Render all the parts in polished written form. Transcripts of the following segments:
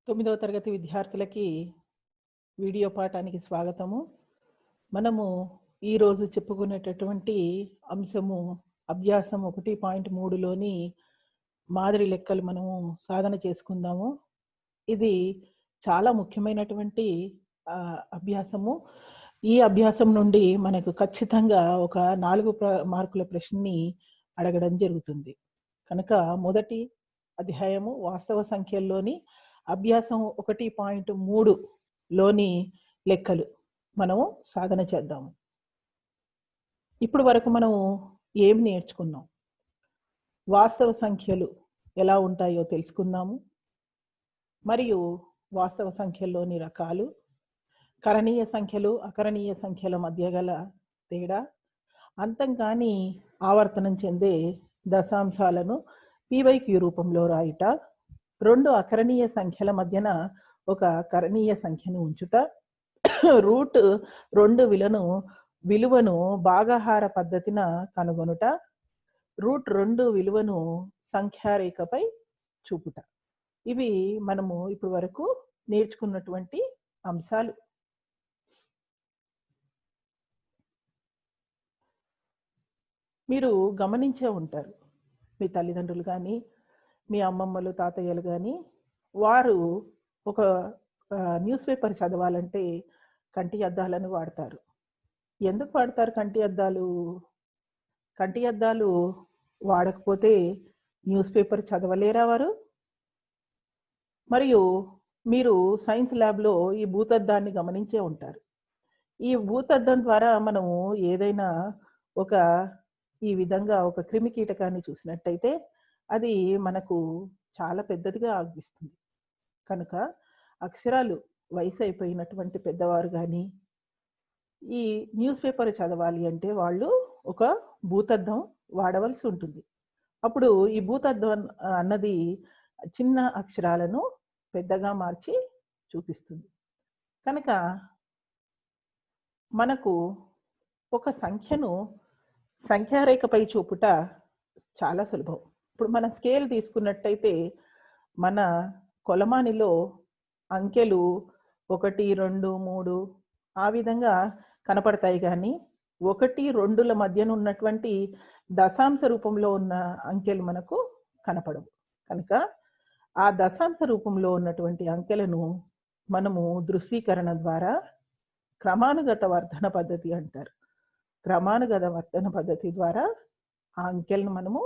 9వ తరగతి విద్యార్థులకి వీడియో పాఠానికి స్వాగతము. మనము ఈరోజు చెప్పుకునేటటువంటి అంశము అభ్యాసం 1.3లోని మాదిరి లెక్కలు మనము సాధన చేసుకుందాము. ఇది చాలా ముఖ్యమైనటువంటి అభ్యాసము. ఈ అభ్యాసం నుండి మనకు ఖచ్చితంగా ఒక 4 మార్కుల ప్రశ్నని అడగడం జరుగుతుంది. కనుక మొదటి అధ్యాయము వాస్తవ సంఖ్యల్లోని అభ్యాసం 1.3లోని లెక్కలు మనము సాధన చేద్దాము. ఇప్పుడు వరకు మనము ఏం నేర్చుకున్నాం? వాస్తవ సంఖ్యలు ఎలా ఉంటాయో తెలుసుకుందాము. మరియు వాస్తవ సంఖ్యల్లోని రకాలు, కరణీయ సంఖ్యలు అకరణీయ సంఖ్యల మధ్య గల తేడా, అంతం కాని ఆవర్తనం చెందే దశాంశాలను p/q రూపంలో రాయుట, 2 అకరణీయ సంఖ్యల మధ్యన ఒక కరణీయ సంఖ్యను ఉంచుట, రూట్ 2 విలువను భాగాహార పద్ధతిన కనుగొనుట, రూట్ 2 విలువను సంఖ్యారేఖపై చూపుట. ఇవి మనము ఇప్పటి వరకు నేర్చుకున్నటువంటి అంశాలు. మీరు గమనించే ఉంటారు, మీ తల్లిదండ్రులు కానీ మీ అమ్మమ్మలు తాతయ్యలు కానీ వారు ఒక న్యూస్ పేపర్ చదవాలంటే కంటి అద్దాలను వాడతారు. ఎందుకు వాడతారు కంటి అద్దాలు? కంటి అద్దాలు వాడకపోతే న్యూస్ పేపర్ చదవలేరా వారు? మరియు మీరు సైన్స్ ల్యాబ్లో ఈ భూతద్దాన్ని గమనించే ఉంటారు. ఈ భూతద్దం ద్వారా మనము ఏదైనా ఈ విధంగా ఒక క్రిమి కీటకాన్ని చూసినట్టయితే అది మనకు చాలా పెద్దదిగా అనిపిస్తుంది. కనుక అక్షరాలు వయసు అయిపోయినటువంటి పెద్దవారు కానీ ఈ న్యూస్ పేపర్ చదవాలి అంటే వాళ్ళు ఒక భూతద్దం వాడవలసి ఉంటుంది. అప్పుడు ఈ భూతద్దం అన్నది చిన్న అక్షరాలను పెద్దగా మార్చి చూపిస్తుంది. కనుక మనకు ఒక సంఖ్యను సంఖ్యారేఖపై చూపుట చాలా సులభం. ఇప్పుడు మన స్కేల్ తీసుకున్నట్టయితే మన కొలమానిలో అంకెలు 1, 2, 3 ఆ విధంగా కనపడతాయి, కానీ 1, 2ల మధ్యన ఉన్నటువంటి దశాంశ రూపంలో ఉన్న అంకెలు మనకు కనపడవు. కనుక ఆ దశాంశ రూపంలో ఉన్నటువంటి అంకెలను మనము దృశ్యీకరణ ద్వారా క్రమానుగత వర్ధన పద్ధతి అంటారు. క్రమానుగత వర్ధన పద్ధతి ద్వారా ఆ అంకెలను మనము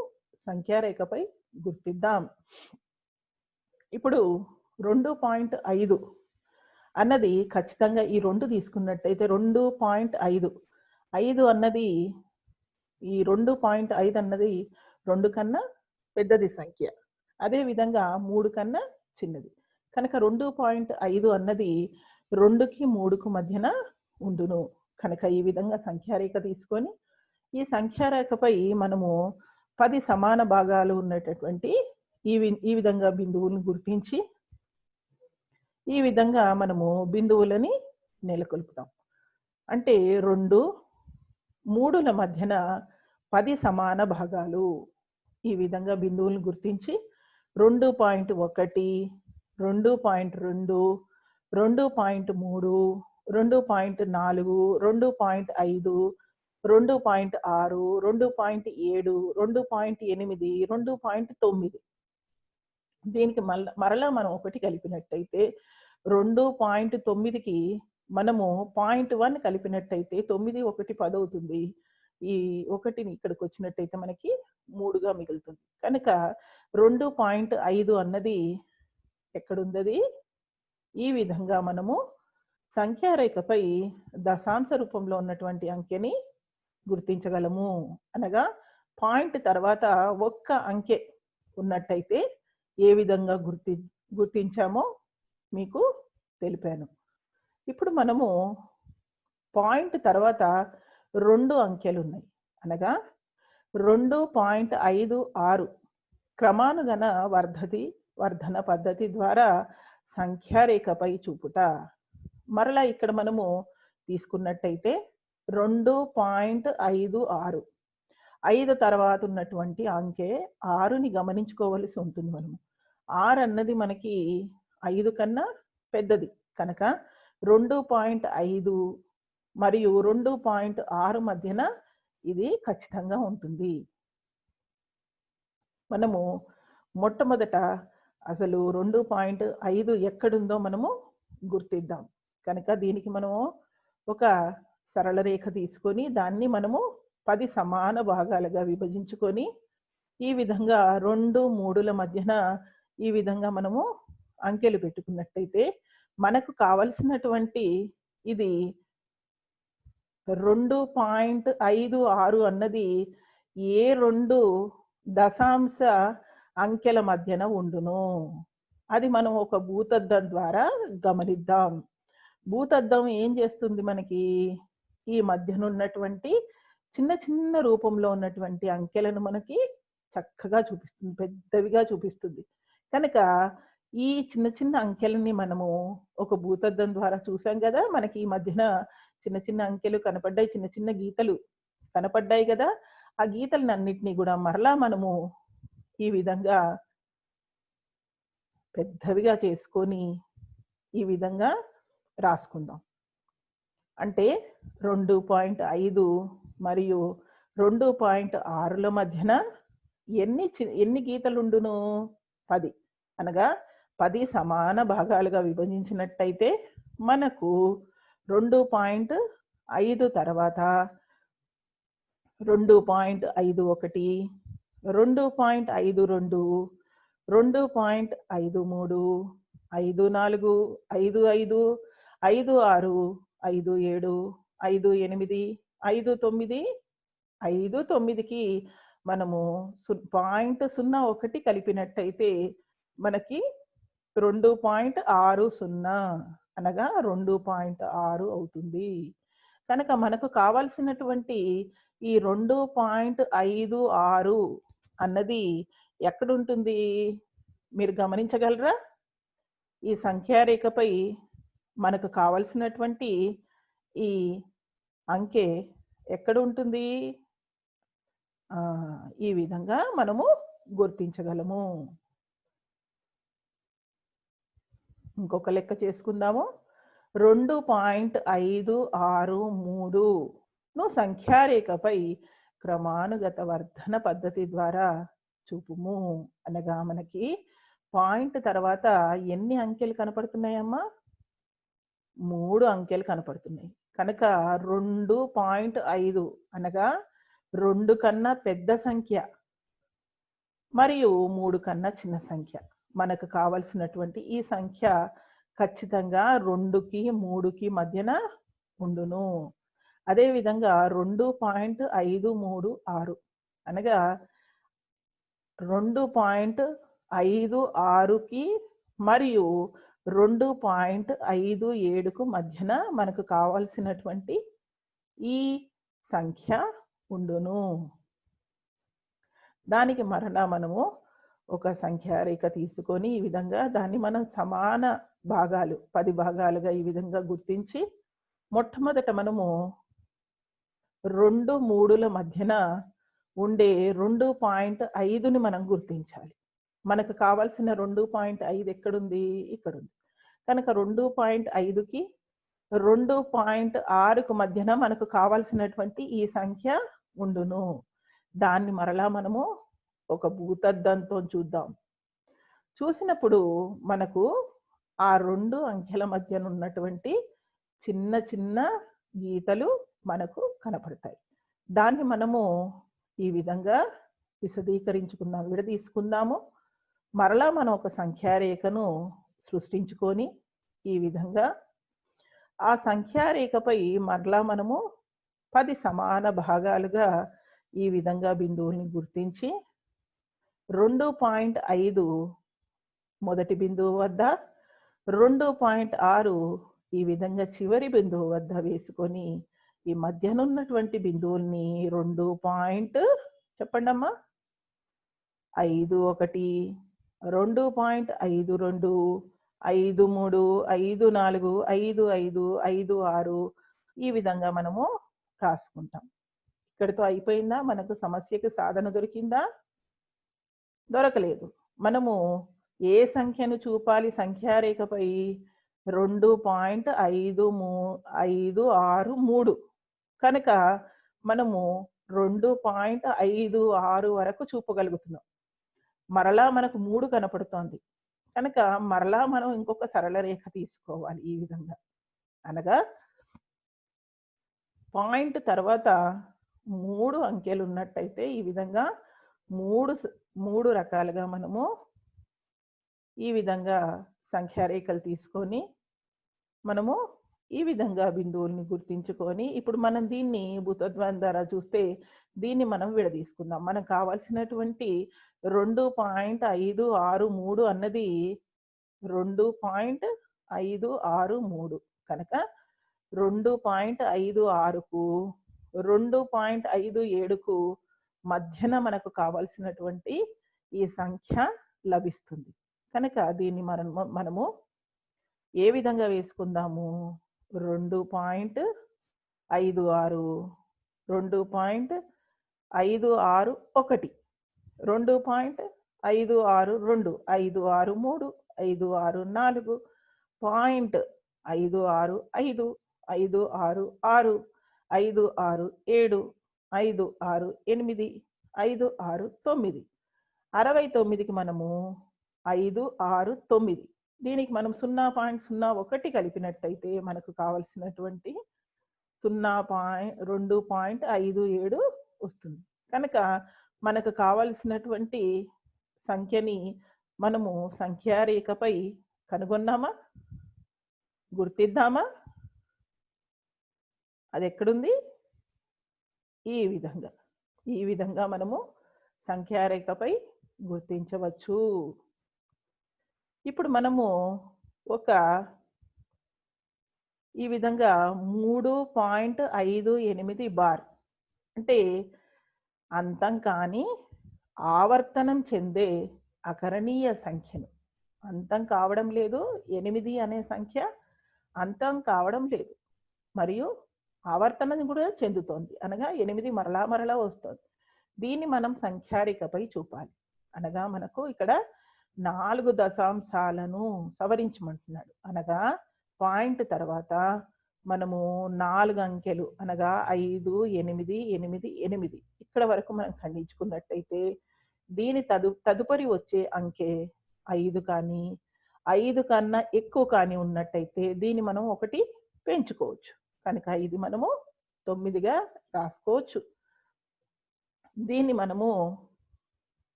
సంఖ్యారేఖపై గుర్తిద్దాం. ఇప్పుడు 2.5 అన్నది ఖచ్చితంగా ఈ 2 తీసుకున్నట్టయితే 2.5 అన్నది ఈ 2.5 అన్నది 2 కన్నా పెద్దది సంఖ్య, అదేవిధంగా 3 కన్నా చిన్నది. కనుక 2.5 అన్నది 2కి 3కు మధ్యన ఉండును. కనుక ఈ విధంగా సంఖ్యారేఖ తీసుకొని ఈ సంఖ్యారేఖపై మనము 10 సమాన భాగాలు ఉన్నటువంటి ఈ విధంగా బిందువులను గుర్తించి ఈ విధంగా మనము బిందువులని నెలకొల్పుతాం. అంటే 2, 3ల మధ్యన 10 సమాన భాగాలు. ఈ విధంగా బిందువులను గుర్తించి 2.1, 2.2, 2.3, 2.4, 2.5, 2.6, 2.7, 2.8, 2.9. దీనికి మరలా మనం 1 కలిపినట్టయితే 2.9కి మనము 0.1 కలిపినట్టయితే 9, 1, 10 అవుతుంది. ఈ 1ని ఇక్కడికి వచ్చినట్టయితే మనకి 3గా మిగులుతుంది. కనుక 2.5 అన్నది ఎక్కడుంది? ఈ విధంగా మనము సంఖ్యారేఖపై దశాంశ రూపంలో ఉన్నటువంటి అంకెని గుర్తించగలము. అనగా పాయింట్ తర్వాత ఒక్క అంకె ఉన్నట్టయితే ఏ విధంగా గుర్తించామో మీకు తెలిపాను. ఇప్పుడు మనము పాయింట్ తర్వాత 2 అంకెలు ఉన్నాయి, అనగా 2.56 క్రమానుగత వర్ధన పద్ధతి ద్వారా సంఖ్యారేఖపై చూపుట. మరలా ఇక్కడ మనము తీసుకున్నట్టయితే 2.56 5 తర్వాత ఉన్నటువంటి అంకె 6ని గమనించుకోవలసి ఉంటుంది. మనము 6 అన్నది మనకి 5 కన్నా పెద్దది కనుక 2.5 మరియు 2.6 మధ్యన ఇది ఖచ్చితంగా ఉంటుంది. మనము మొట్టమొదట అసలు 2.5 ఎక్కడుందో మనము గుర్తిద్దాం. కనుక దీనికి మనము ఒక సరళ రేఖ తీసుకొని దాన్ని మనము 10 సమాన భాగాలుగా విభజించుకొని ఈ విధంగా 2, 3ల మధ్యన ఈ విధంగా మనము అంకెలు పెట్టుకున్నట్టయితే మనకు కావలసినటువంటి ఇది 2.56 అన్నది ఏ 2 దశాంశ అంకెల మధ్యన ఉండును. అది మనం ఒక భూతద్దం ద్వారా గమనిద్దాం. భూతద్దం ఏం చేస్తుంది మనకి? ఈ మధ్యన ఉన్నటువంటి చిన్న చిన్న రూపంలో ఉన్నటువంటి అంకెలను మనకి చక్కగా చూపిస్తుంది, పెద్దవిగా చూపిస్తుంది. కనుక ఈ చిన్న చిన్న అంకెలని మనము ఒక భూతద్దం ద్వారా చూసాం కదా, మనకి ఈ మధ్యన చిన్న చిన్న అంకెలు కనపడ్డాయి, చిన్న చిన్న గీతలు కనపడ్డాయి కదా. ఆ గీతలన్నిటినీ కూడా మరలా మనము ఈ విధంగా పెద్దవిగా చేసుకొని ఈ విధంగా రాసుకుందాం. అంటే 2.5 మరియు 2.6ల మధ్యన ఎన్ని గీతలుండును? 10. అనగా 10 సమాన భాగాలుగా విభజించినట్టయితే మనకు 2.5 తర్వాత 2.51, 2.52, 2.53, 54, 55, 56, 57, 58, 59, 59కి మనము 0.01 కలిపినట్టయితే మనకి 2.60 అనగా 2.6 అవుతుంది. కనుక మనకు కావాల్సినటువంటి ఈ 2.56 అన్నది ఎక్కడుంటుంది? మీరు గమనించగలరా? ఈ సంఖ్యారేఖపై మనకు కావలసినటువంటి ఈ అంకె ఎక్కడ ఉంటుంది? ఈ విధంగా మనము గుర్తించగలము. ఇంకొక లెక్క చేసుకుందాము. 2.563ను సంఖ్యారేఖపై క్రమానుగత వర్ధన పద్ధతి ద్వారా చూపుము. అనగా మనకి పాయింట్ తర్వాత ఎన్ని అంకెలు కనపడుతున్నాయమ్మా? 3 అంకెలు కనపడుతున్నాయి. కనుక 2.5 అనగా 2 కన్నా పెద్ద సంఖ్య మరియు 3 కన్నా చిన్న సంఖ్య. మనకు కావలసినటువంటి ఈ సంఖ్య ఖచ్చితంగా 2కి 3కి మధ్యన ఉండును. అదేవిధంగా 2.536 అనగా 2.56కి మరియు 2.57కు మధ్యన మనకు కావాల్సినటువంటి ఈ సంఖ్య ఉండును. దానికి మరలా మనము ఒక సంఖ్యారేఖ తీసుకొని ఈ విధంగా దాన్ని మనం సమాన భాగాలు 10 భాగాలుగా ఈ విధంగా గుర్తించి మొట్టమొదట మనము 2, 3ల మధ్యన ఉండే 2.5ని మనం గుర్తించాలి. మనకు కావాల్సిన 2.5 ఎక్కడుంది? ఇక్కడుంది. కనుక 2.5కి 2.6కు మధ్యన మనకు కావాల్సినటువంటి ఈ సంఖ్య ఉండును. దాన్ని మరలా మనము ఒక భూతద్దంతో చూద్దాం. చూసినప్పుడు మనకు ఆ 2 అంకెల మధ్యన ఉన్నటువంటి చిన్న చిన్న గీతలు మనకు కనపడతాయి. దాన్ని మనము ఈ విధంగా విశదీకరించుకుందాం, విడదీసుకుందాము. మరలా మనం ఒక సంఖ్యారేఖను సృష్టించుకొని ఈ విధంగా ఆ సంఖ్యారేఖపై మరలా మనము 10 సమాన భాగాలుగా ఈ విధంగా బిందువుల్ని గుర్తించి 2.5 మొదటి బిందువు వద్ద, 2.6 ఈ విధంగా చివరి బిందువు వద్ద వేసుకొని ఈ మధ్యనున్నటువంటి బిందువుల్ని 2. చెప్పండమ్మా. 51, 2.52, 53, 54, 55, 56 ఈ విధంగా మనము రాసుకుంటాం. ఇక్కడితో అయిపోయిందా? మనకు సమస్యకి సాధన దొరికిందా? దొరకలేదు. మనము ఏ సంఖ్యను చూపాలి సంఖ్యారేఖపై? 2.563 కనుక మనము 2.56 వరకు చూపగలుగుతున్నాం. మరలా మనకు 3 కనపడుతోంది. కనుక మరలా మనం ఇంకొక సరళ రేఖ తీసుకోవాలి ఈ విధంగా. అనగా పాయింట్ తర్వాత 3 అంకెలు ఉన్నట్టయితే ఈ విధంగా 3 రకాలుగా మనము ఈ విధంగా సంఖ్యారేఖలు తీసుకొని మనము ఈ విధంగా బిందువుల్ని గుర్తించుకొని ఇప్పుడు మనం దీన్ని భూతద్వారం ద్వారా చూస్తే దీన్ని మనం విడదీసుకుందాం. మనకు కావాల్సినటువంటి 2.563 అన్నది 2.563 కనుక 2.56కు 2.57కు మధ్యన మనకు కావాల్సినటువంటి ఈ సంఖ్య లభిస్తుంది. కనుక దీన్ని మనము ఏ విధంగా వేసుకుందాము? 2.56 2.561 2.562 563 564 565 566 567 568 569 69కి మనము 569 దీనికి మనం 0.01 కలిపినట్టయితే మనకు కావలసినటువంటి 2.57 వస్తుంది. కనుక మనకు కావలసినటువంటి సంఖ్యని మనము సంఖ్యారేఖపై కనుగొన్నామా? గుర్తిద్దామా? అది ఎక్కడుంది? ఈ విధంగా మనము సంఖ్యారేఖపై గుర్తించవచ్చు. ఇప్పుడు మనము ఈ విధంగా 3.58 బార్ అంటే అంతం కాని ఆవర్తనం చెందే అకరణీయ సంఖ్యను, అంతం కావడం లేదు, 8 అనే సంఖ్య అంతం కావడం లేదు మరియు ఆవర్తనం కూడా చెందుతోంది. అనగా 8 మరలా వస్తుంది. దీన్ని మనం సంఖ్యారేఖపై చూపాలి. అనగా మనకు ఇక్కడ 4 దశాంశాలను సవరించమంటున్నాడు. అనగా పాయింట్ తర్వాత మనము 4 అంకెలు అనగా 5 8 8 8 ఇక్కడ వరకు మనం ఖండించుకున్నట్టయితే దీని తదుపరి వచ్చే అంకె 5 కానీ 5 కన్నా ఎక్కువ కానీ ఉన్నట్టయితే దీన్ని మనం 1 పెంచుకోవచ్చు. కనుక ఇది మనము 9గా రాసుకోవచ్చు. దీన్ని మనము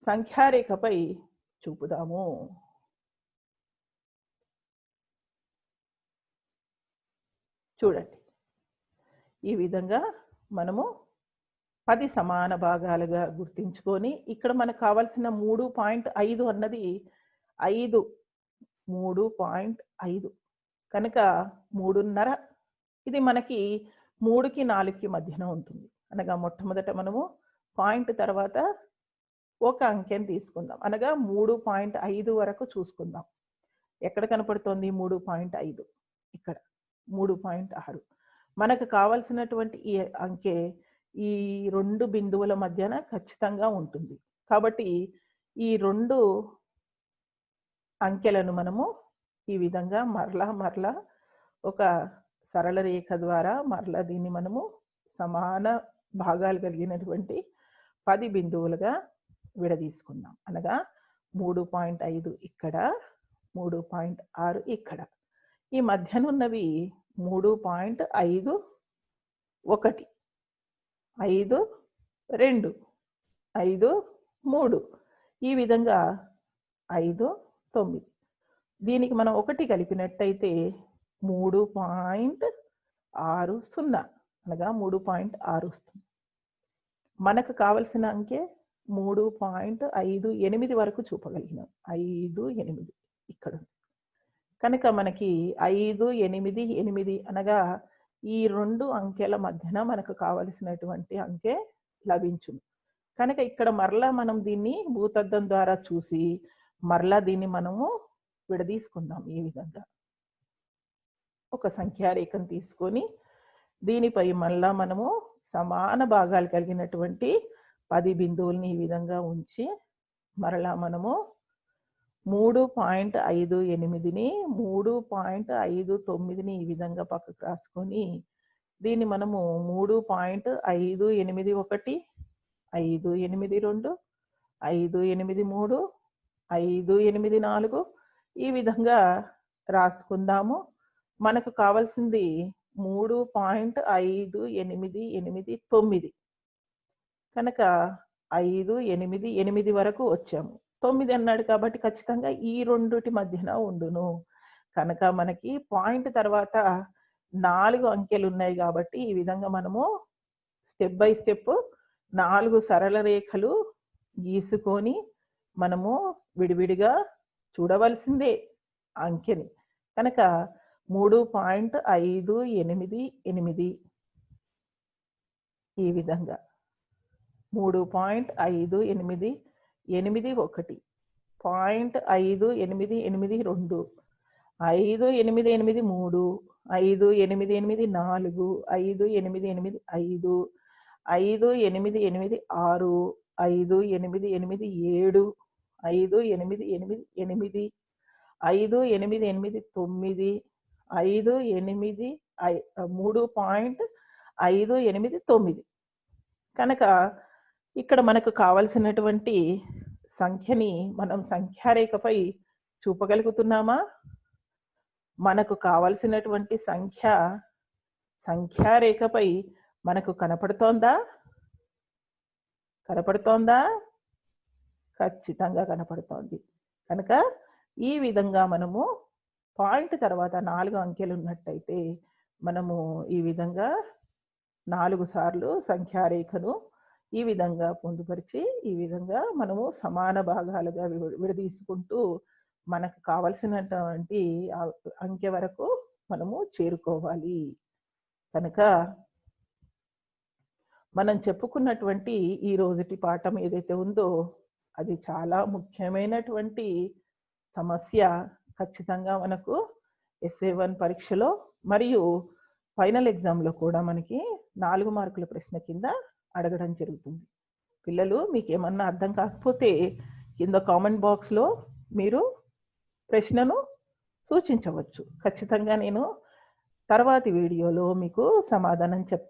సంఖ్యారేఖపై చూపుదాము. చూడండి, ఈ విధంగా మనము 10 సమాన భాగాలుగా గుర్తించుకొని ఇక్కడ మనకు కావాల్సిన 3.5 అన్నది 3.5 కనుక 3.5 ఇది మనకి 3కి 4కి మధ్యన ఉంటుంది. అనగా మొట్టమొదట మనము పాయింట్ తర్వాత ఒక అంకెని తీసుకుందాం. అనగా 3.5 వరకు చూసుకుందాం. ఎక్కడ కనపడుతోంది 3.5? ఇక్కడ 3.6. మనకు కావాల్సినటువంటి ఈ అంకె ఈ 2 బిందువుల మధ్యన ఖచ్చితంగా ఉంటుంది. కాబట్టి ఈ 2 అంకెలను మనము ఈ విధంగా మరలా ఒక సరళ రేఖ ద్వారా మరలా దీన్ని మనము సమాన భాగాలు కలిగినటువంటి 10 బిందువులుగా విడదీసుకుందాం. అనగా 3.5 ఇక్కడ, 3.6 ఇక్కడ. ఈ మధ్యనున్నవి 3.51 5 2 5 3 ఈ విధంగా 5 9 దీనికి మనం 1 కలిపినట్టయితే 3.60 అనగా 3.6 వస్తుంది. మనకు కావలసిన అంకె 3.58 వరకు చూపగలిగినాం. 5 8 ఇక్కడ. కనుక మనకి 5 8 8 అనగా ఈ 2 అంకెల మధ్యన మనకు కావలసినటువంటి అంకె లభించును. కనుక ఇక్కడ మరలా మనం దీన్ని భూతద్దం ద్వారా చూసి మరలా దీన్ని మనము విడదీసుకుందాం. ఈ విధంగా ఒక సంఖ్యారేఖను తీసుకొని దీనిపై మళ్ళా మనము సమాన భాగాలు కలిగినటువంటి 10 బిందువుల్ని ఈ విధంగా ఉంచి మరలా మనము 3.58ని 3.59ని ఈ విధంగా పక్కకు రాసుకొని దీన్ని మనము 3.581, 582, 583, 584 ఈ విధంగా రాసుకుందాము. మనకు కావాల్సింది 3.5889 కనుక 5, 8, 8 వరకు వచ్చాము. 9 అన్నాడు కాబట్టి ఖచ్చితంగా ఈ రెండిటి మధ్యన ఉండును. కనుక మనకి పాయింట్ తర్వాత 4 అంకెలు ఉన్నాయి కాబట్టి ఈ విధంగా మనము స్టెప్ బై స్టెప్ 4 సరళ రేఖలు గీసుకొని మనము విడివిడిగా చూడవలసిందే అంకెని. కనుక 3.588 ఈ విధంగా 3.58881, 0.5882, 5883, 5884, 5885, 5886, 5887, 5888, 5889, 3.589 కనుక ఇక్కడ మనకు కావలసినటువంటి సంఖ్యని మనం సంఖ్యారేఖపై చూపగలుగుతున్నామా? మనకు కావలసినటువంటి సంఖ్య సంఖ్యారేఖపై మనకు కనపడుతోందా? ఖచ్చితంగా కనపడుతోంది. కనుక ఈ విధంగా మనము పాయింట్ తర్వాత 4 అంకెలు ఉన్నట్టయితే మనము ఈ విధంగా 4 సార్లు సంఖ్యారేఖను ఈ విధంగా పొందుపరిచి ఈ విధంగా మనము సమాన భాగాలుగా విడదీసుకుంటూ మనకు కావలసినటువంటి అంకె వరకు మనము చేరుకోవాలి. కనుక మనం చెప్పుకున్నటువంటి ఈ రోజుటి పాఠం ఏదైతే ఉందో అది చాలా ముఖ్యమైనటువంటి సమస్య. ఖచ్చితంగా మనకు SA1 పరీక్షలో మరియు ఫైనల్ ఎగ్జామ్లో కూడా మనకి 4 మార్కుల ప్రశ్న కింద అడగడం జరుగుతుంది. పిల్లలు మీకు ఏమన్నా అర్థం కాకపోతే కింద కామెంట్ బాక్స్లో మీరు ప్రశ్నను సూచించవచ్చు. ఖచ్చితంగా నేను తర్వాతి వీడియోలో మీకు సమాధానం చెప్తాను.